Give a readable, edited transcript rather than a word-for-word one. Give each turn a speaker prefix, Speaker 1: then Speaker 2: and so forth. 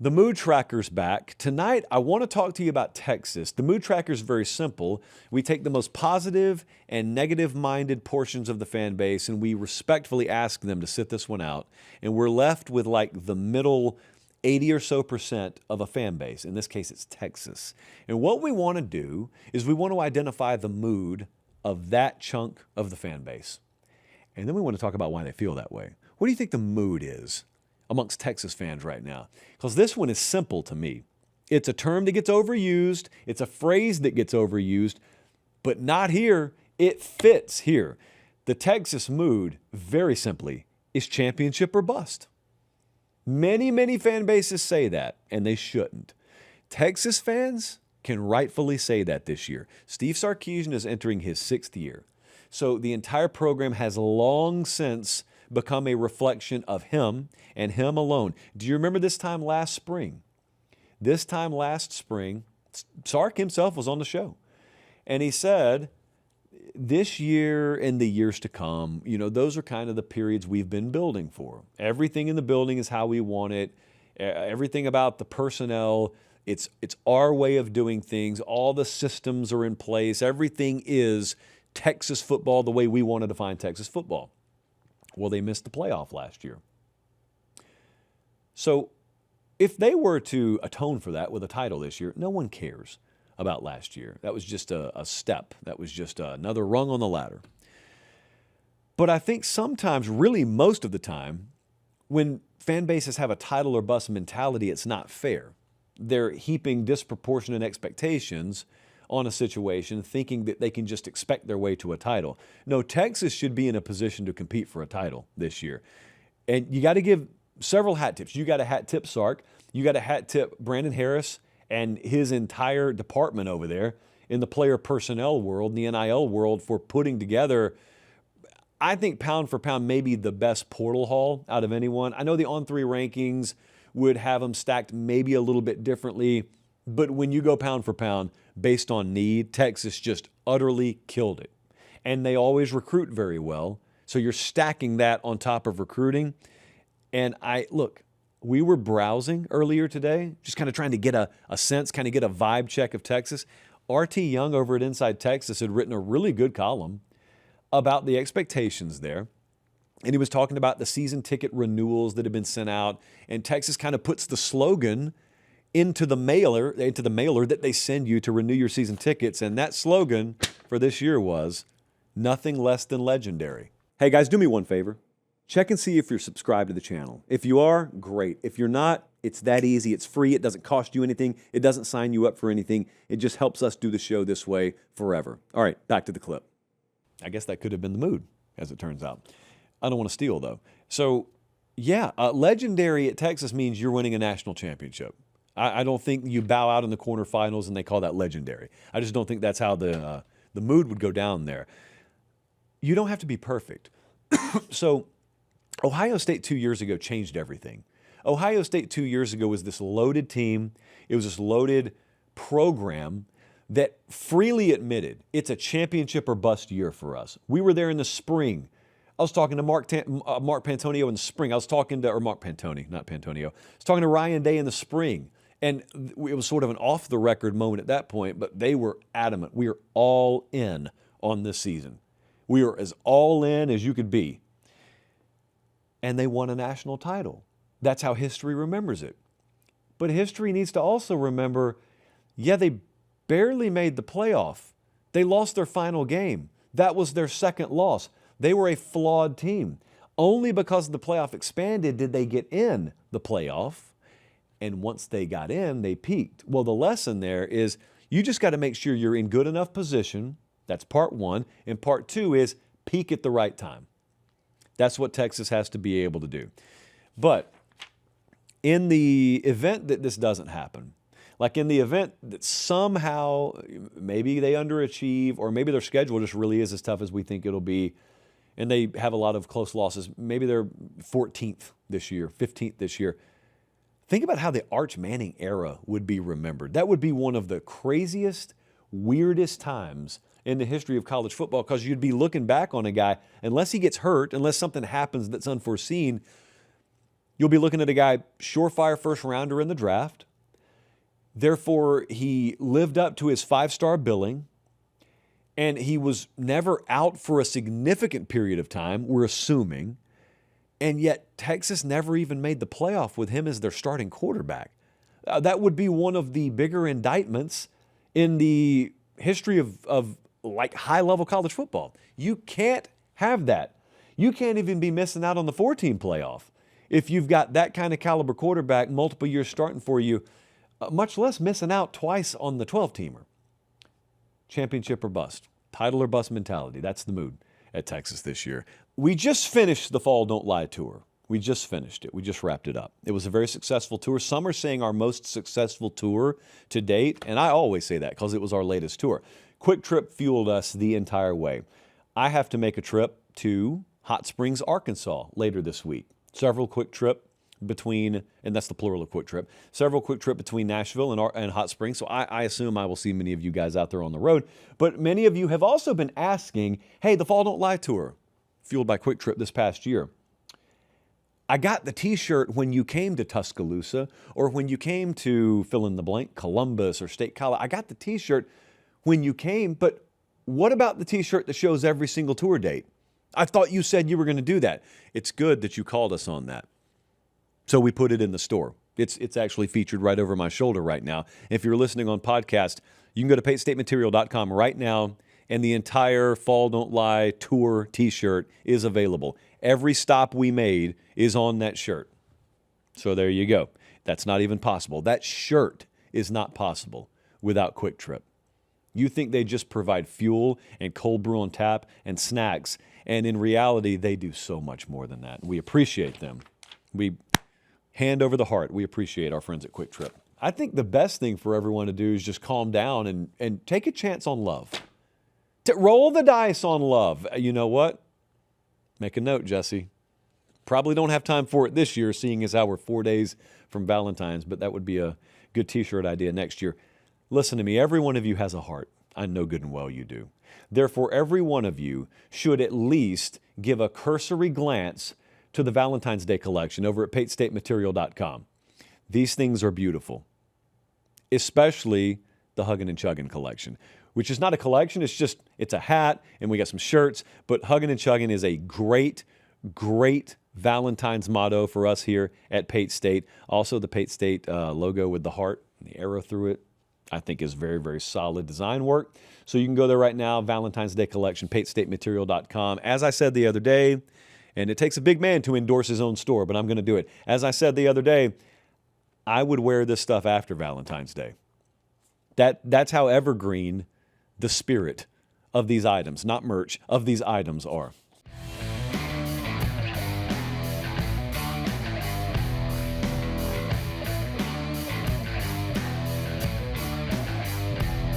Speaker 1: The mood tracker's back. Tonight, I want to talk to you about Texas. The mood tracker is very simple. We take the most positive and negative-minded portions of the fan base, and we respectfully ask them to sit this one out. And we're left with like the middle 80 or so percent of a fan base. In this case, it's Texas. And what we want to do is we want to identify the mood of that chunk of the fan base. And then we want to talk about why they feel that way. What do you think the mood is amongst Texas fans right now? Because this one is simple to me. It's a term that gets overused. It's a phrase that gets overused, but not here. It fits here. The Texas mood, very simply, is championship or bust. Many fan bases say that, and they shouldn't. Texas fans can rightfully say that this year. Steve Sarkisian is entering his 6th year. So the entire program has long since become a reflection of him and him alone. Do you remember this time last spring? This time last spring, Sark himself was on the show. And he said, this year and the years to come, those are kind of the periods we've been building for. Everything in the building is how we want it. Everything about the personnel, it's our way of doing things. All the systems are in place. Everything is Texas football the way we want to define Texas football. Well, they missed the playoff last year. So if they were to atone for that with a title this year, no one cares about last year. That was just a step. That was just another rung on the ladder. But I think sometimes, really most of the time, when fan bases have a title or bust mentality, it's not fair. They're heaping disproportionate expectations on a situation, thinking that they can just expect their way to a title. No, Texas should be in a position to compete for a title this year. And you got to give several hat tips. You got to hat tip Sark. You got to hat tip Brandon Harris and his entire department over there in the player personnel world, the NIL world, for putting together, I think, pound for pound, maybe the best portal haul out of anyone. I know the On3 rankings would have them stacked maybe a little bit differently, but when you go pound for pound based on need, Texas just utterly killed it. And they always recruit very well, so you're stacking that on top of recruiting. And we were browsing earlier today, just kind of trying to get a sense, kind of get a vibe check of Texas. R.T. Young over at Inside Texas had written a really good column about the expectations there. And he was talking about the season ticket renewals that have been sent out. And Texas kind of puts the slogan into the mailer that they send you to renew your season tickets. And that slogan for this year was nothing less than legendary. Hey guys, do me one favor. Check and see if you're subscribed to the channel. If you are, great. If you're not, it's that easy. It's free. It doesn't cost you anything. It doesn't sign you up for anything. It just helps us do the show this way forever. All right, back to the clip. I guess that could have been the mood, as it turns out. I don't want to steal, though. So, yeah, legendary at Texas means you're winning a national championship. I don't think you bow out in the quarterfinals and they call that legendary. I just don't think that's how the mood would go down there. You don't have to be perfect. So, Ohio State 2 years ago changed everything. Ohio State 2 years ago was this loaded team. It was this loaded program that freely admitted it's a championship or bust year for us. We were there in the spring. I was talking to Mark Pantonio in the spring. I was talking to Mark Pantoni, not Pantonio. I was talking to Ryan Day in the spring. And it was sort of an off-the-record moment at that point, but they were adamant. We are all in on this season. We are as all in as you could be. And they won a national title. That's how history remembers it. But history needs to also remember, yeah, they barely made the playoff. They lost their final game. That was their second loss. They were a flawed team. Only because the playoff expanded did they get in the playoff. And once they got in, they peaked. Well, the lesson there is you just got to make sure you're in good enough position. That's part one. And part two is peak at the right time. That's what Texas has to be able to do. But in the event that this doesn't happen, like in the event that somehow maybe they underachieve or maybe their schedule just really is as tough as we think it'll be, and they have a lot of close losses, maybe they're 14th this year, 15th this year. Think about how the Arch Manning era would be remembered. That would be one of the craziest, weirdest times in the history of college football, because you'd be looking back on a guy, unless he gets hurt, unless something happens that's unforeseen, You'll be looking at a guy, surefire first rounder in the draft. Therefore, he lived up to his 5-star billing, and he was never out for a significant period of time, we're assuming. And yet, Texas never even made the playoff with him as their starting quarterback. That would be one of the bigger indictments in the history of like high-level college football. You can't have that. You can't even be missing out on the 4-team playoff if you've got that kind of caliber quarterback multiple years starting for you, much less missing out twice on the 12-teamer. Championship or bust. Title or bust mentality. That's the mood at Texas this year. We just finished the Fall Don't Lie tour. We just finished it. We just wrapped it up. It was a very successful tour. Some are saying our most successful tour to date, and I always say that because it was our latest tour. Quick Trip fueled us the entire way. I have to make a trip to Hot Springs, Arkansas later this week. Several Quick Trip between, and that's the plural of Quick Trip, several Quick Trip between Nashville and Hot Springs. So I assume I will see many of you guys out there on the road. But many of you have also been asking, hey, the Fall Don't Lie tour, fueled by Quick Trip this past year. I got the t-shirt when you came to Tuscaloosa or when you came to fill in the blank, Columbus or State College. I got the t-shirt when you came, but what about the t-shirt that shows every single tour date? I thought you said you were going to do that. It's good that you called us on that. So we put it in the store. It's actually featured right over my shoulder right now. If you're listening on podcast, you can go to patestateMaterial.com right now, and the entire Fall Don't Lie tour t-shirt is available. Every stop we made is on that shirt. So there you go. That's not even possible. That shirt is not possible without Quick Trip. You think they just provide fuel and cold brew on tap and snacks, and in reality, they do so much more than that. We appreciate them. We hand over the heart. We appreciate our friends at Quick Trip. I think the best thing for everyone to do is just calm down and take a chance on love. To roll the dice on love. You know what? Make a note, Jesse. Probably don't have time for it this year, seeing as how we're 4 days from Valentine's, but that would be a good t-shirt idea next year. Listen to me. Every one of you has a heart. I know good and well you do. Therefore, every one of you should at least give a cursory glance to the Valentine's Day collection over at PateStateMaterial.com. These things are beautiful, especially the Huggin' and Chuggin' collection, which is not a collection. It's a hat, and we got some shirts. But Huggin' and Chuggin' is a great, great Valentine's motto for us here at Pate State. Also, the Pate State logo with the heart and the arrow through it, I think is very, very solid design work. So you can go there right now, Valentine's Day collection, PateStateMaterial.com. As I said the other day, and it takes a big man to endorse his own store, but I'm going to do it. As I said the other day, I would wear this stuff after Valentine's Day. That's how evergreen the spirit of these items, not merch, of these items are.